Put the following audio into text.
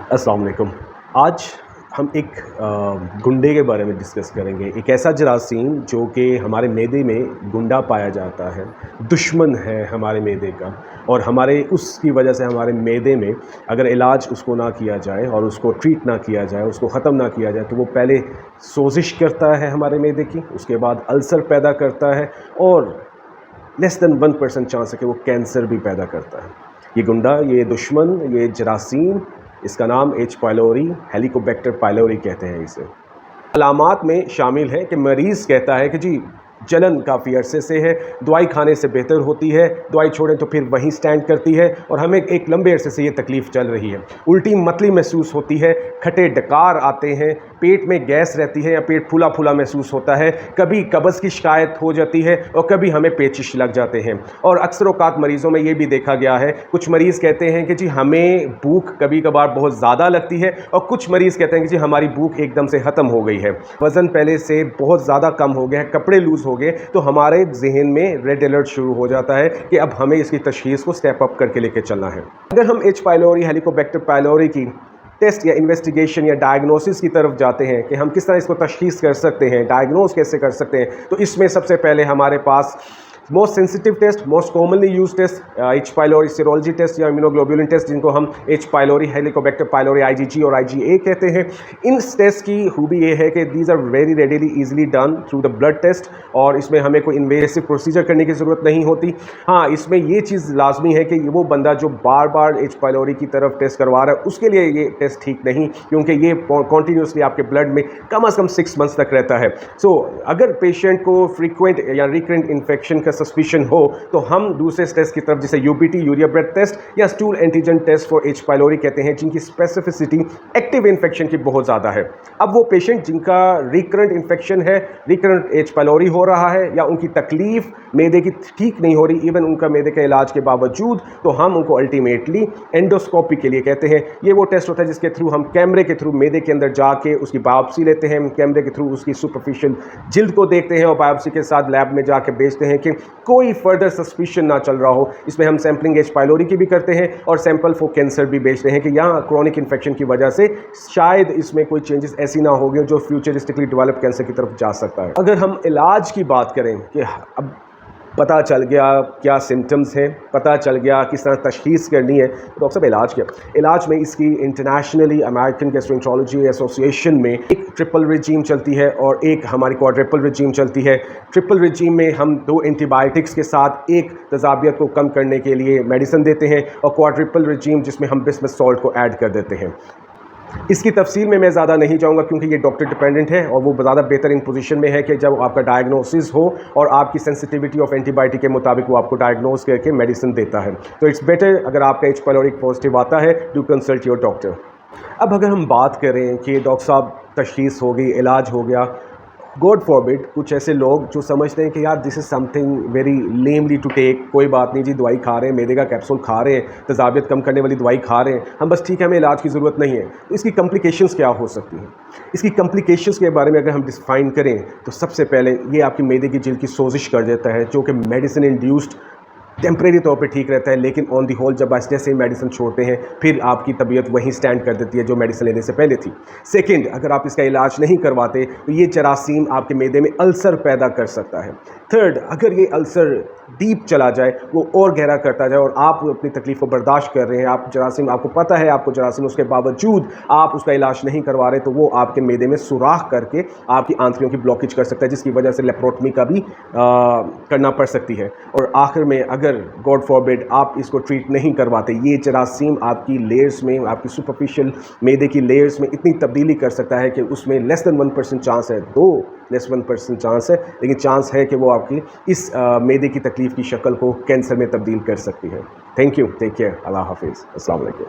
अस्सलाम वालेकुम। आज हम एक गुंडे के बारे में डिस्कस करेंगे। एक ऐसा जरासीम जो कि हमारे मैदे में गुंडा पाया जाता है, दुश्मन है हमारे मैदे का, और हमारे उसकी वजह से हमारे मैदे में अगर इलाज उसको ना किया जाए और उसको ट्रीट ना किया जाए, उसको ख़त्म ना किया जाए, तो वो पहले सोजिश करता है हमारे मैदे की, उसके बाद अल्सर पैदा करता है और लेस दैन 1% चांस है कि वो कैंसर भी पैदा करता है। ये गुंडा, ये दुश्मन, ये जरासीम, इसका नाम एच पायलोरी, हेलिकोबैक्टर पायलोरी कहते हैं इसे। अलामात में शामिल है कि मरीज़ कहता है कि जी जलन काफ़ी अरसे से है, दवाई खाने से बेहतर होती है, दवाई छोड़ें तो फिर वहीं स्टैंड करती है और हमें एक लंबे अरसे से ये तकलीफ़ चल रही है। उल्टी मतली महसूस होती है, खट्टे डकार आते हैं, पेट में गैस रहती है या पेट फूला फूला महसूस होता है, कभी कब्ज़ की शिकायत हो जाती है और कभी हमें पेचिश लग जाते हैं। और अक्सर औक़ात मरीज़ों में ये भी देखा गया है, कुछ मरीज़ कहते हैं कि जी हमें भूख कभी कभार बहुत ज़्यादा लगती है और कुछ मरीज़ कहते हैं कि जी हमारी भूख एकदम से ख़त्म हो गई है, वज़न पहले से बहुत ज़्यादा कम हो गया है, कपड़े लूज़ हो गए, तो हमारे जहन में रेड अलर्ट शुरू हो जाता है कि अब हमें इसकी तशख़ीस को स्टेप अप करके लेके चलना है। अगर हम एच पायलोरी, हेलिकोबैक्टर पायलोरी की टेस्ट या इन्वेस्टिगेशन या डायग्नोसिस की तरफ जाते हैं कि हम किस तरह इसको तशख़ीस कर सकते हैं, डायग्नोस कैसे कर सकते हैं, तो इसमें सबसे पहले हमारे पास most sensitive test, most commonly use test H pylori serology test या इम्यूनोग्लोबुलिन टेस्ट, जिनको हम H pylori, helicobacter pylori, IgG और IgA कहते हैं। इन टेस्ट की खूबी ये है कि these are very readily easily done through the blood test और इसमें हमें कोई इन्वेसिव प्रोसीजर करने की ज़रूरत नहीं होती। हाँ, इसमें ये चीज़ लाजमी है कि वो बंदा जो बार बार एच पायलोरी की तरफ टेस्ट करवा रहा है उसके लिए ये टेस्ट ठीक नहीं, क्योंकि ये कॉन्टीन्यूसली आपके ब्लड में कम से कम 6 मंथ्स तक रहता है। अगर पेशेंट को फ्रीक्वेंट या रिकरेंट इन्फेक्शन का सस्पिशन हो तो हम दूसरे टेस्ट की तरफ, जैसे UBT, यूरिया ब्रेथ टेस्ट या stool antigen test for H pylori कहते हैं, जिनकी स्पेसिफिसिटी एक्टिव इन्फेक्शन की बहुत ज़्यादा है। अब वो पेशेंट जिनका रिकरेंट इन्फेक्शन है, रिकरेंट एच पायलोरी हो रहा है या उनकी तकलीफ मैदे की ठीक नहीं हो रही, इवन उनका मैदे के इलाज के बावजूद, तो हम उनको अल्टीमेटली एंडोस्कोपी के लिए कहते हैं। ये वो टेस्ट होता है जिसके थ्रू हम कैमरे के थ्रू मैदे के अंदर जाके उसकी बायोप्सी लेते हैं, कैमरे के थ्रू उसकी सुपरफिशियल जिल्द को देखते हैं और बायोप्सी के साथ लैब में जाके भेजते हैं कि कोई फर्दर सस्पिशन ना चल रहा हो। इसमें हम सैम्पलिंग एच पायलोरी की भी करते हैं और सैंपल फॉर कैंसर भी भेजते हैं कि यहाँ क्रोनिक इन्फेक्शन की वजह से शायद इसमें कोई चेंजेस ऐसी ना हो गए जो फ्यूचरिस्टिकली डेवलप कैंसर की तरफ जा सकता है। अगर हम इलाज की बात करें कि अब पता चल गया क्या सिम्टम्स हैं, पता चल गया किस तरह तशख़ीस करनी है, तो डॉक्टर साहब इलाज क्या? इलाज में इसकी इंटरनेशनली अमेरिकन गैस्ट्रोएंटरोलॉजी एसोसिएशन में एक ट्रिपल रिजीम चलती है और एक हमारी क्वाड्रिपल रिजीम चलती है। ट्रिपल रिजीम में हम 2 एंटीबायोटिक्स के साथ एक तजाबियत को कम करने के लिए मेडिसिन देते हैं और क्वाड्रिपल रिजीम जिसमें हम बिस्मथ सॉल्ट को ऐड कर देते हैं। इसकी तफसील में मैं ज़्यादा नहीं जाऊंगा क्योंकि ये डॉक्टर डिपेंडेंट है और वो ज़्यादा बेहतर इन पोजीशन में है कि जब आपका डायग्नोसिस हो और आपकी सेंसिटिविटी ऑफ एंटीबायोटिक के मुताबिक वो आपको डायग्नोस करके मेडिसिन देता है। तो इट्स बेटर, अगर आपका एच पायलोरी पॉजिटिव आता है, डू कंसल्ट योर डॉक्टर। अब अगर हम बात करें कि डॉक्टर साहब तशख़ीस हो गई, इलाज हो गया, गॉड फॉरबिड कुछ ऐसे लोग जो समझते हैं कि यार this is something very lamely to take, कोई बात नहीं जी, दवाई खा रहे हैं, मैदे का कैप्सूल खा रहे हैं, तजाबियत कम करने वाली दवाई खा रहे हैं, हम बस ठीक है, हमें इलाज की ज़रूरत नहीं है। तो इसकी कम्प्लिकेशंस क्या हो सकती हैं? इसकी कम्प्लिकेशंस के बारे में अगर हम डिफाइन करें तो सबसे पहले ये आपकी मैदे की जिल्द की सोजिश कर देता है, जो कि मेडिसिन इंड्यूस्ड टेम्परेरी तौर पे ठीक रहता है, लेकिन ऑन दी होल जब आहिस्ते से मेडिसिन छोड़ते हैं फिर आपकी तबीयत वहीं स्टैंड कर देती है जो मेडिसिन लेने से पहले थी। सेकंड, अगर आप इसका इलाज नहीं करवाते तो ये जरासीम आपके मैदे में अल्सर पैदा कर सकता है। थर्ड, अगर ये अल्सर डीप चला जाए, वो और गहरा करता जाए और आप अपनी तकलीफ़ को बर्दाश्त कर रहे हैं, आप जरासीम, आपको पता है आपको जरासीम, उसके बावजूद आप उसका इलाज नहीं करवा रहे, तो वो आपके मैदे में सुराख करके आपकी आंतड़ियों की ब्लॉकेज कर सकता है, जिसकी वजह से लेप्रोटमी का भी करना पड़ सकती है। और आखिर में अगर गॉड फॉरबिड आप इसको ट्रीट नहीं करवाते, ये जरासीम आपकी लेयर्स में, आपकी सुपरफिशियल मैदे की लेयर्स में इतनी तब्दीली कर सकता है कि उसमें लेस दैन 1% चांस है, 1% चांस है, लेकिन चांस है कि वो आपकी इस मैदे की तकलीफ़ की शक्ल को कैंसर में तब्दील कर सकती है। थैंक यू, टेक केयर, अल्लाह हाफिज़, अस्सलाम वालेकुम।